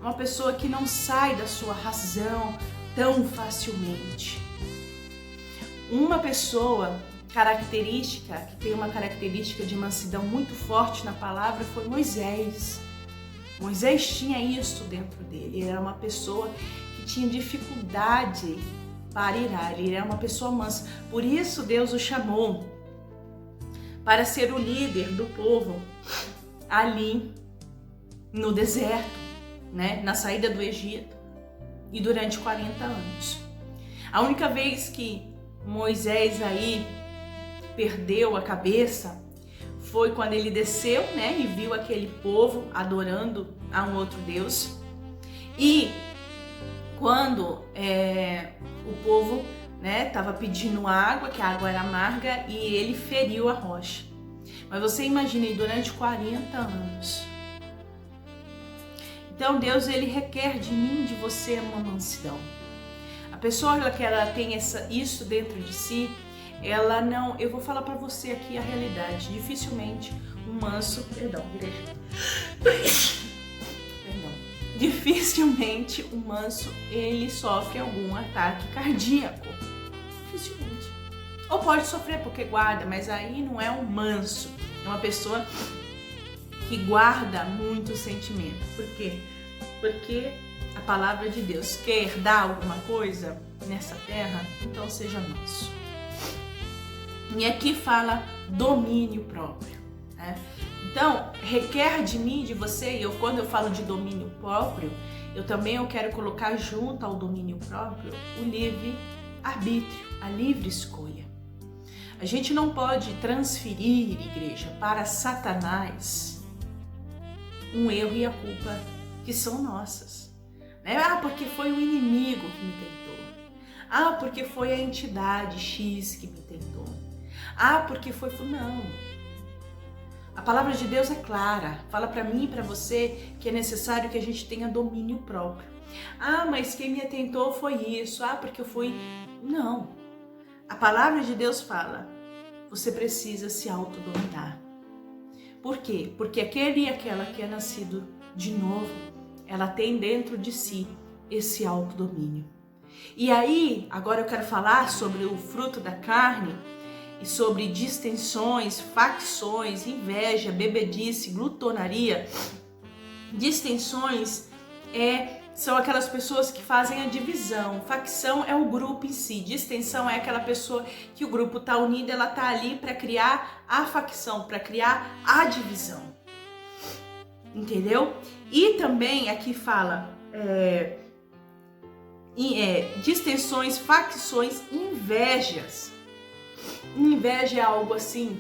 uma pessoa que não sai da sua razão tão facilmente. Uma pessoa que tem uma característica de mansidão muito forte na palavra foi Moisés. Moisés tinha isso dentro dele, ele era uma pessoa que tinha dificuldade para irar, ele era uma pessoa mansa. Por isso Deus o chamou para ser o líder do povo ali no deserto, né? Na saída do Egito e durante 40 anos. A única vez que Moisés aí perdeu a cabeça foi quando ele desceu, né? E viu aquele povo adorando a um outro Deus. E quando o povo, né, estava pedindo água, que a água era amarga, e ele feriu a rocha. Mas você imagine, durante 40 anos. Então Deus, ele requer de mim, de você, uma mansidão. A pessoa que ela tem isso dentro de si, ela não... Eu vou falar para você aqui a realidade. Dificilmente um manso... Dificilmente um manso, ele sofre algum ataque cardíaco. Dificilmente. Ou pode sofrer porque guarda, mas aí não é um manso. é uma pessoa que guarda muito sentimento. Por quê? Porque a palavra de Deus quer dar alguma coisa nessa terra, então seja nosso. E aqui fala domínio próprio, né? Então, requer de mim, de você, e quando eu falo de domínio próprio, eu quero colocar junto ao domínio próprio o livre-arbítrio, a livre escolha. A gente não pode transferir, igreja, para Satanás um erro e a culpa que são nossas. Porque foi o inimigo que me tentou. Porque foi a entidade X que me tentou. Porque foi... Não. A palavra de Deus é clara. Fala para mim e para você que é necessário que a gente tenha domínio próprio. Mas quem me tentou foi isso. Porque eu fui... Não. A palavra de Deus fala, você precisa se autodominar. Por quê? Porque aquele e aquela que é nascido de novo, ela tem dentro de si esse autodomínio. E aí, agora eu quero falar sobre o fruto da carne e sobre distensões, facções, inveja, bebedice, glutonaria. Distensões são aquelas pessoas que fazem a divisão. Facção é o grupo em si. Distensão é aquela pessoa que o grupo está unido, ela está ali para criar a facção, para criar a divisão. Entendeu? E também aqui fala distensões, facções, invejas. Inveja é algo assim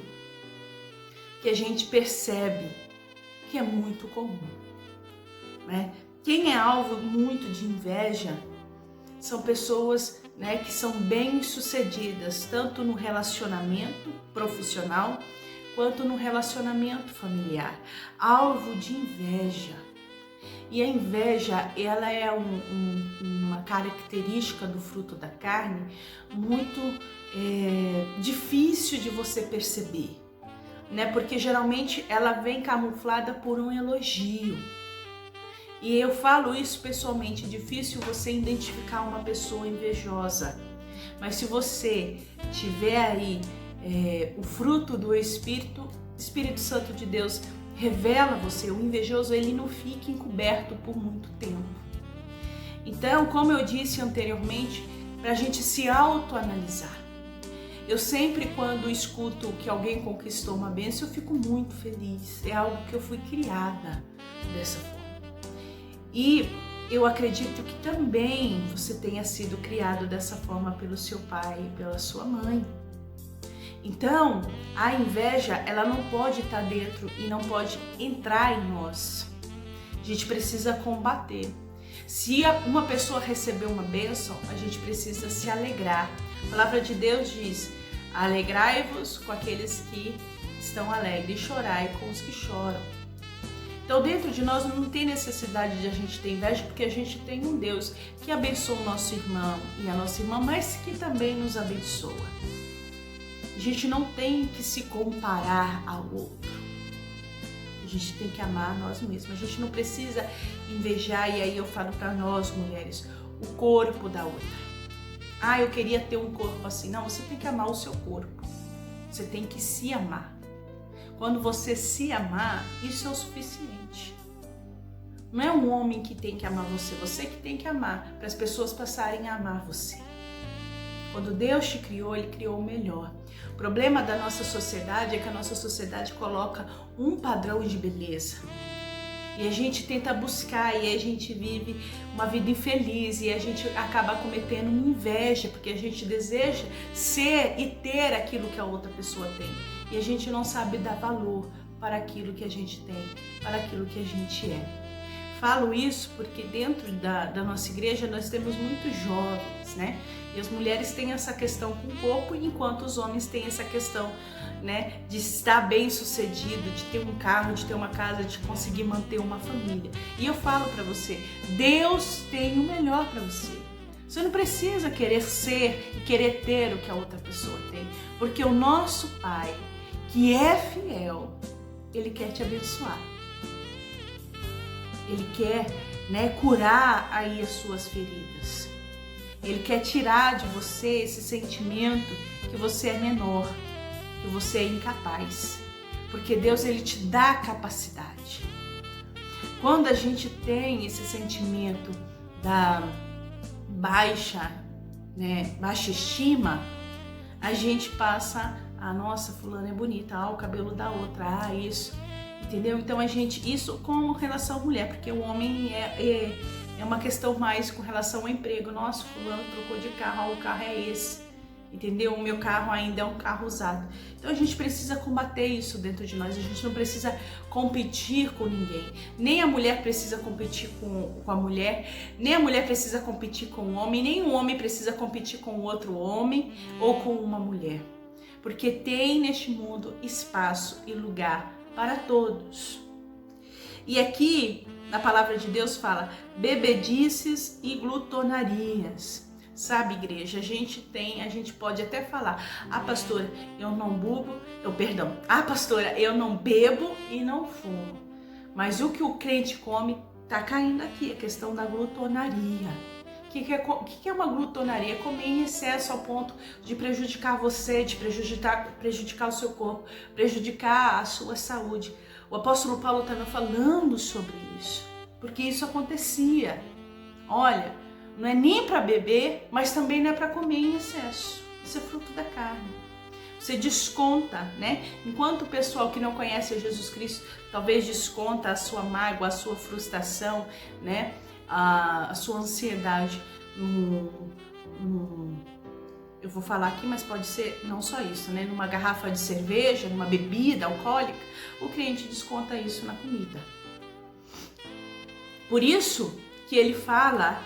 que a gente percebe que é muito comum, né? Quem é alvo muito de inveja são pessoas, né, que são bem-sucedidas, tanto no relacionamento profissional quanto no relacionamento familiar. Alvo de inveja. E a inveja, ela é uma característica do fruto da carne muito difícil de você perceber, né? Porque geralmente ela vem camuflada por um elogio. E eu falo isso pessoalmente, difícil você identificar uma pessoa invejosa. Mas se você tiver aí o fruto do Espírito Santo de Deus revela você, o invejoso, ele não fica encoberto por muito tempo. Então, como eu disse anteriormente, para a gente se autoanalisar. Eu sempre, quando escuto que alguém conquistou uma bênção, eu fico muito feliz. É algo que eu fui criada dessa forma. E eu acredito que também você tenha sido criado dessa forma pelo seu pai e pela sua mãe. Então, a inveja, ela não pode estar dentro e não pode entrar em nós. A gente precisa combater. Se uma pessoa recebeu uma bênção, a gente precisa se alegrar. A palavra de Deus diz: alegrai-vos com aqueles que estão alegres e chorai com os que choram. Então, dentro de nós não tem necessidade de a gente ter inveja, porque a gente tem um Deus que abençoa o nosso irmão e a nossa irmã, mas que também nos abençoa. A gente não tem que se comparar ao outro. A gente tem que amar nós mesmos. A gente não precisa invejar, e aí eu falo para nós, mulheres, o corpo da outra. Eu queria ter um corpo assim. Não, você tem que amar o seu corpo. Você tem que se amar. Quando você se amar, isso é o suficiente. Não é um homem que tem que amar você, você que tem que amar, para as pessoas passarem a amar você. Quando Deus te criou, Ele criou o melhor. O problema da nossa sociedade é que a nossa sociedade coloca um padrão de beleza. E a gente tenta buscar, e a gente vive uma vida infeliz, e a gente acaba cometendo uma inveja, porque a gente deseja ser e ter aquilo que a outra pessoa tem. E a gente não sabe dar valor para aquilo que a gente tem, para aquilo que a gente é. Falo isso porque dentro da nossa igreja nós temos muitos jovens, né? E as mulheres têm essa questão com o corpo, enquanto os homens têm essa questão, né, de estar bem sucedido, de ter um carro, de ter uma casa, de conseguir manter uma família. E eu falo para você, Deus tem o melhor para você. Você não precisa querer ser e querer ter o que a outra pessoa tem, porque o nosso Pai, que é fiel, Ele quer te abençoar. Ele quer, né, curar aí as suas feridas. Ele quer tirar de você esse sentimento que você é menor, que você é incapaz. porque Deus ele te dá capacidade. Quando a gente tem esse sentimento da baixa estima, a gente passa, nossa, fulana é bonita, o cabelo da outra, isso, entendeu? Então isso com relação à mulher, porque o homem é uma questão mais com relação ao emprego. Nossa, fulano trocou de carro, o carro é esse, entendeu? O meu carro ainda é um carro usado. Então a gente precisa combater isso dentro de nós. A gente não precisa competir com ninguém. Nem a mulher precisa competir com a mulher, nem a mulher precisa competir com o homem, nem o homem precisa competir com outro homem ou com uma mulher. Porque tem neste mundo espaço e lugar para todos. E aqui na palavra de Deus fala bebedices e glutonarias. Sabe, igreja, a gente pode até falar, pastora, pastora, eu não bebo e não fumo. Mas o que o crente come tá caindo aqui, a questão da glutonaria. O que é uma glutonaria? Comer em excesso ao ponto de prejudicar você, de prejudicar o seu corpo, prejudicar a sua saúde. O apóstolo Paulo estava falando sobre isso, porque isso acontecia. Olha, não é nem para beber, mas também não é para comer em excesso. Isso é fruto da carne. Você desconta, né? Enquanto o pessoal que não conhece a Jesus Cristo talvez desconta a sua mágoa, a sua frustração, né? A sua ansiedade eu vou falar aqui, mas pode ser não só isso, né? Numa garrafa de cerveja, numa bebida alcoólica, o cliente desconta isso na comida. Por isso que ele fala,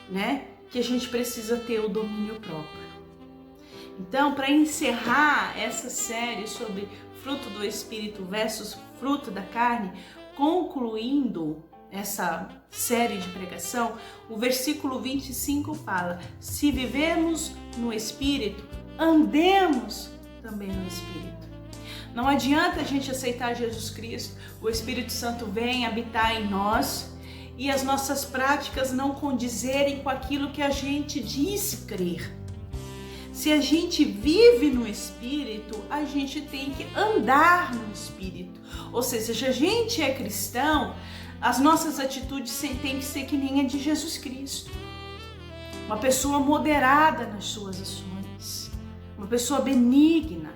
né, que a gente precisa ter o domínio próprio. Então, para encerrar essa série sobre fruto do Espírito versus fruto da carne, concluindo essa série de pregação, o versículo 25 fala: se vivemos no Espírito, andemos também no Espírito. Não adianta a gente aceitar Jesus Cristo, o Espírito Santo vem habitar em nós e as nossas práticas não condizerem com aquilo que a gente diz crer. Se a gente vive no Espírito, a gente tem que andar no Espírito. Ou seja, se a gente é cristão, as nossas atitudes têm que ser que nem a de Jesus Cristo. Uma pessoa moderada nas suas ações, uma pessoa benigna,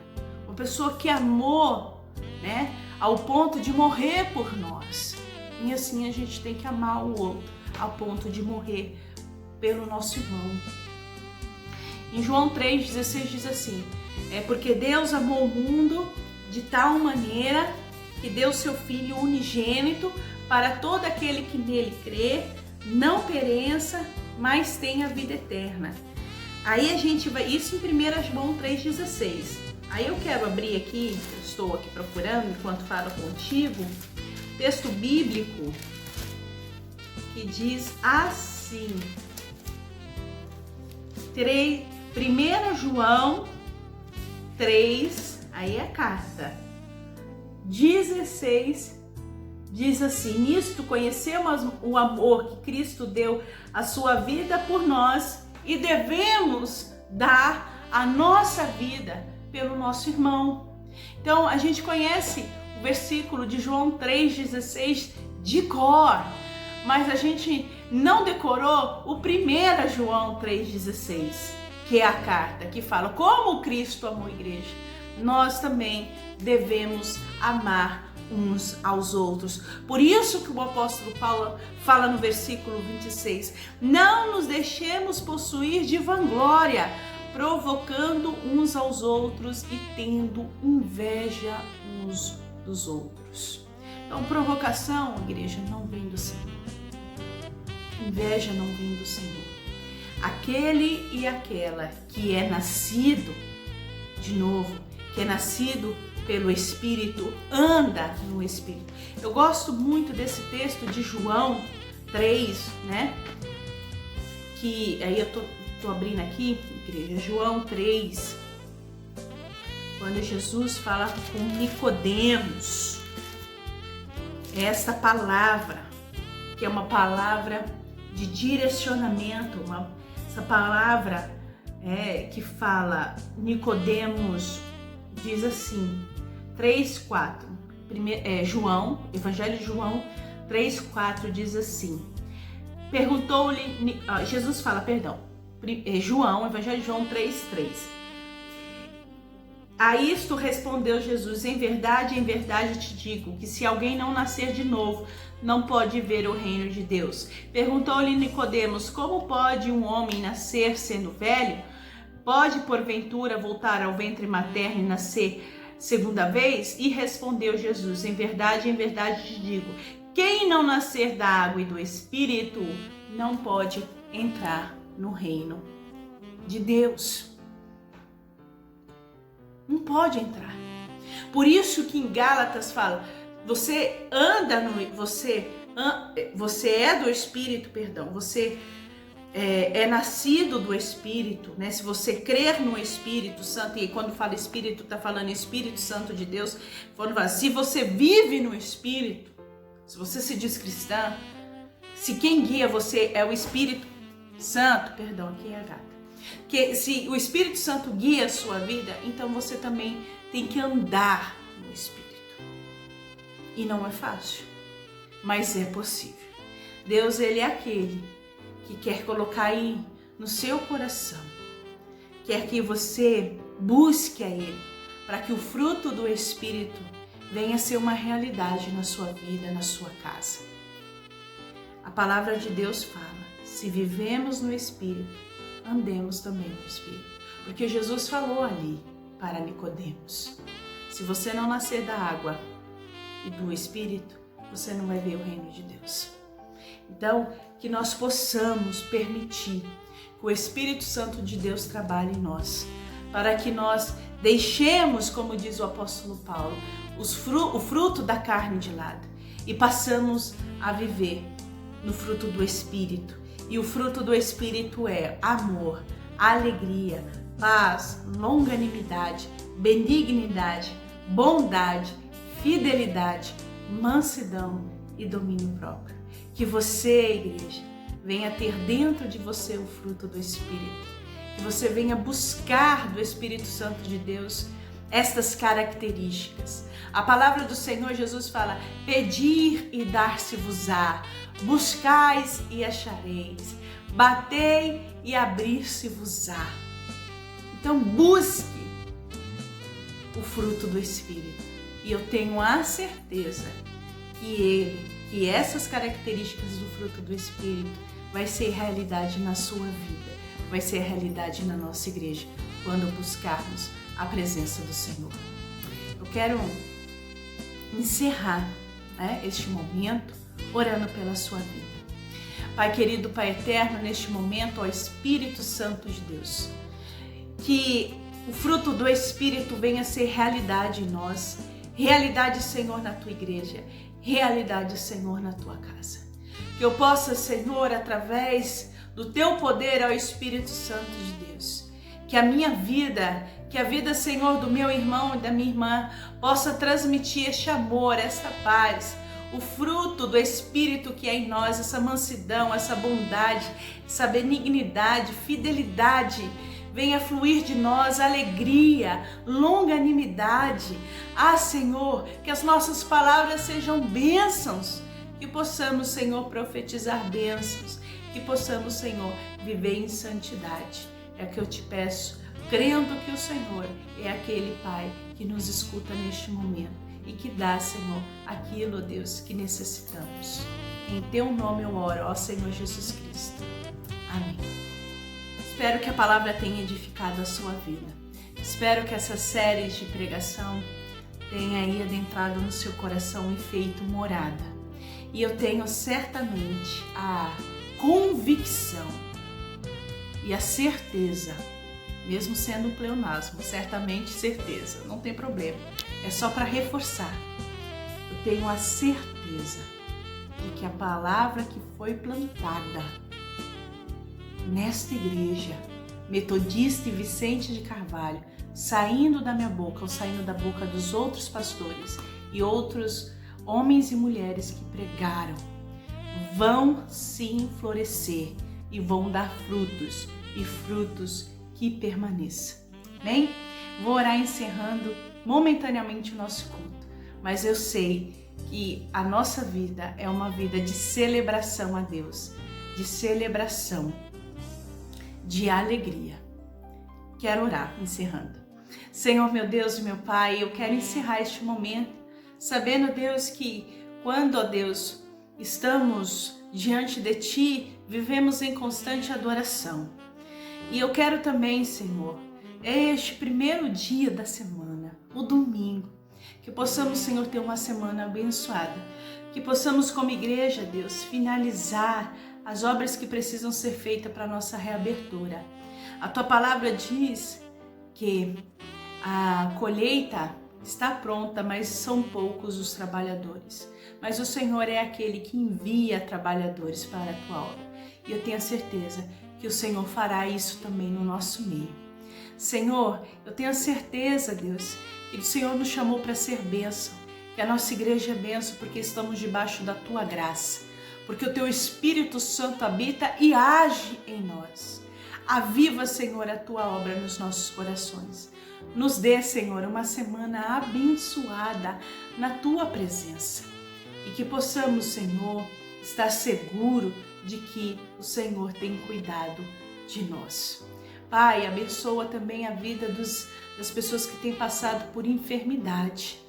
uma pessoa que amou, né, ao ponto de morrer por nós. E assim a gente tem que amar o outro, ao ponto de morrer pelo nosso irmão. Em João 3,16 diz assim: porque Deus amou o mundo de tal maneira que deu seu Filho unigênito para todo aquele que nele crê, não pereça, mas tenha vida eterna. Aí a gente vai, isso em 1 João 3,16. Aí eu quero abrir aqui, estou aqui procurando enquanto falo contigo, texto bíblico que diz assim, 1 João 3, aí é a carta, 16, diz assim: nisto conhecemos o amor que Cristo deu a sua vida por nós e devemos dar a nossa vida pelo nosso irmão. Então a gente conhece o versículo de João 3,16 de cor, mas a gente não decorou o 1 João 3,16, que é a carta que fala como Cristo amou a igreja. Nós também devemos amar uns aos outros. Por isso que o apóstolo Paulo fala no versículo 26, não nos deixemos possuir de vanglória, provocando uns aos outros e tendo inveja uns dos outros. Então, provocação, igreja, não vem do Senhor. Inveja não vem do Senhor. Aquele e aquela que é nascido de novo, que é nascido pelo Espírito, anda no Espírito. Eu gosto muito desse texto de João 3, né? Que aí eu tô abrindo aqui, igreja, João 3, quando Jesus fala com Nicodemos, esta palavra, que é uma palavra de direcionamento, essa palavra que fala, Nicodemos diz assim, 3:4. João, Evangelho de João 3:4 diz assim. Jesus fala, João, Evangelho de João 3:3. A isto respondeu Jesus: em verdade te digo, que se alguém não nascer de novo, não pode ver o reino de Deus. Perguntou-lhe Nicodemos: como pode um homem nascer sendo velho? Pode, porventura, voltar ao ventre materno e nascer segunda vez? E respondeu Jesus: em verdade te digo, quem não nascer da água e do Espírito não pode entrar no reino de Deus. Não pode entrar. Por isso que em Gálatas fala, você é do Espírito, você é nascido do Espírito, né? Se você crer no Espírito Santo, e quando fala Espírito, está falando Espírito Santo de Deus, se você vive no Espírito, se você se diz cristã, se quem guia você é o Espírito Santo, aqui é a gata, que se o Espírito Santo guia a sua vida, então você também tem que andar no Espírito. E não é fácil, mas é possível. Deus, ele é aquele que quer colocar aí no seu coração, quer que você busque a Ele, para que o fruto do Espírito venha a ser uma realidade na sua vida, na sua casa. A palavra de Deus fala, se vivemos no Espírito, andemos também no Espírito. Porque Jesus falou ali para Nicodemos, se você não nascer da água e do Espírito, você não vai ver o reino de Deus. Então, que nós possamos permitir que o Espírito Santo de Deus trabalhe em nós, para que nós deixemos, como diz o apóstolo Paulo, o fruto da carne de lado e passamos a viver no fruto do Espírito. E o fruto do Espírito é amor, alegria, paz, longanimidade, benignidade, bondade, fidelidade, mansidão e domínio próprio. Que você, igreja, venha ter dentro de você o fruto do Espírito. Que você venha buscar do Espírito Santo de Deus estas características. A palavra do Senhor Jesus fala, pedir e dar-se-vos-á, buscais e achareis, batei e abrir-se-vos-á. Então busque o fruto do Espírito. E eu tenho a certeza que essas características do fruto do Espírito vai ser realidade na sua vida, vai ser realidade na nossa igreja, quando buscarmos a presença do Senhor. Eu quero encerrar este momento orando pela sua vida. Pai querido, Pai eterno, neste momento, ó Espírito Santo de Deus, que o fruto do Espírito venha a ser realidade em nós, realidade, Senhor, na tua igreja, realidade, Senhor, na tua casa. Que eu possa, Senhor, através do teu poder, ó Espírito Santo de Deus, que a minha vida, que a vida, Senhor, do meu irmão e da minha irmã possa transmitir este amor, esta paz, o fruto do Espírito que é em nós, essa mansidão, essa bondade, essa benignidade, fidelidade, venha fluir de nós alegria, longanimidade. Ah, Senhor, que as nossas palavras sejam bênçãos, que possamos, Senhor, profetizar bênçãos, que possamos, Senhor, viver em santidade. É o que eu te peço, crendo que o Senhor é aquele Pai que nos escuta neste momento e que dá, Senhor, aquilo, Deus, que necessitamos. Em teu nome eu oro, ó Senhor Jesus Cristo. Amém. Espero que a palavra tenha edificado a sua vida. Espero que essa série de pregação tenha aí adentrado no seu coração e feito morada. E eu tenho certamente a convicção e a certeza, mesmo sendo um pleonasmo, certamente certeza, não tem problema, é só para reforçar. Eu tenho a certeza de que a palavra que foi plantada nesta igreja metodista e Vicente de Carvalho, saindo da minha boca ou saindo da boca dos outros pastores e outros homens e mulheres que pregaram, vão sim florescer e vão dar frutos, e frutos que permaneçam. Bem, vou orar encerrando momentaneamente o nosso culto, mas eu sei que a nossa vida é uma vida de celebração a Deus, de celebração, de alegria. Quero orar, encerrando. Senhor, meu Deus e meu Pai, eu quero encerrar este momento, sabendo, Deus, que quando, ó Deus, estamos diante de Ti, vivemos em constante adoração. E eu quero também, Senhor, este primeiro dia da semana, o domingo, que possamos, Senhor, ter uma semana abençoada, que possamos como igreja, Deus, finalizar as obras que precisam ser feitas para a nossa reabertura. A Tua palavra diz que a colheita está pronta, mas são poucos os trabalhadores. Mas o Senhor é aquele que envia trabalhadores para a Tua obra. E eu tenho a certeza que o Senhor fará isso também no nosso meio. Senhor, eu tenho a certeza, Deus, que o Senhor nos chamou para ser bênção, que a nossa igreja é bênção porque estamos debaixo da Tua graça, porque o Teu Espírito Santo habita e age em nós. Aviva, Senhor, a Tua obra nos nossos corações. Nos dê, Senhor, uma semana abençoada na Tua presença e que possamos, Senhor, estar seguro de que o Senhor tem cuidado de nós. Pai, abençoa também a vida das pessoas que têm passado por enfermidade.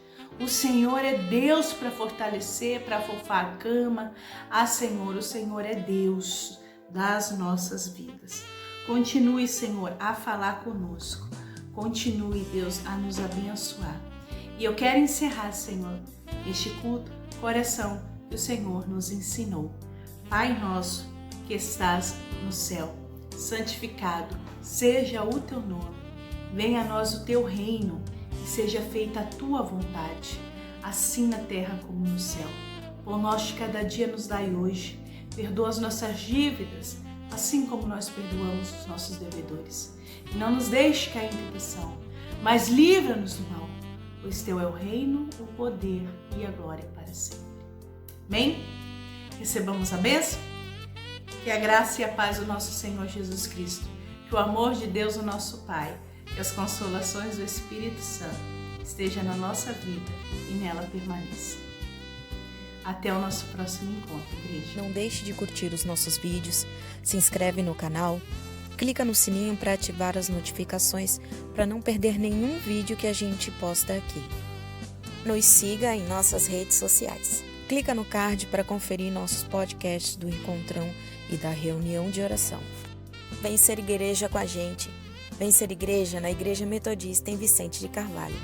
O Senhor é Deus para fortalecer, para afofar a cama. Senhor, o Senhor é Deus das nossas vidas. Continue, Senhor, a falar conosco. Continue, Deus, a nos abençoar. E eu quero encerrar, Senhor, este culto, oração que o Senhor nos ensinou. Pai nosso que estás no céu, santificado seja o Teu nome. Venha a nós o Teu reino e seja feita a Tua vontade, assim na terra como no céu. O pão nosso de cada dia nos dai hoje. Perdoa as nossas dívidas, assim como nós perdoamos os nossos devedores. E não nos deixe cair em tentação, mas livra-nos do mal, pois Teu é o reino, o poder e a glória para sempre. Amém? Recebamos a bênção? Que a graça e a paz do nosso Senhor Jesus Cristo, que o amor de Deus, o nosso Pai, que as consolações do Espírito Santo esteja na nossa vida e nela permaneça. Até o nosso próximo encontro, igreja. Não deixe de curtir os nossos vídeos, se inscreve no canal, clica no sininho para ativar as notificações para não perder nenhum vídeo que a gente posta aqui. Nos siga em nossas redes sociais. Clica no card para conferir nossos podcasts do Encontrão e da Reunião de Oração. Vem ser igreja com a gente. Vem ser igreja na Igreja Metodista em Vicente de Carvalho.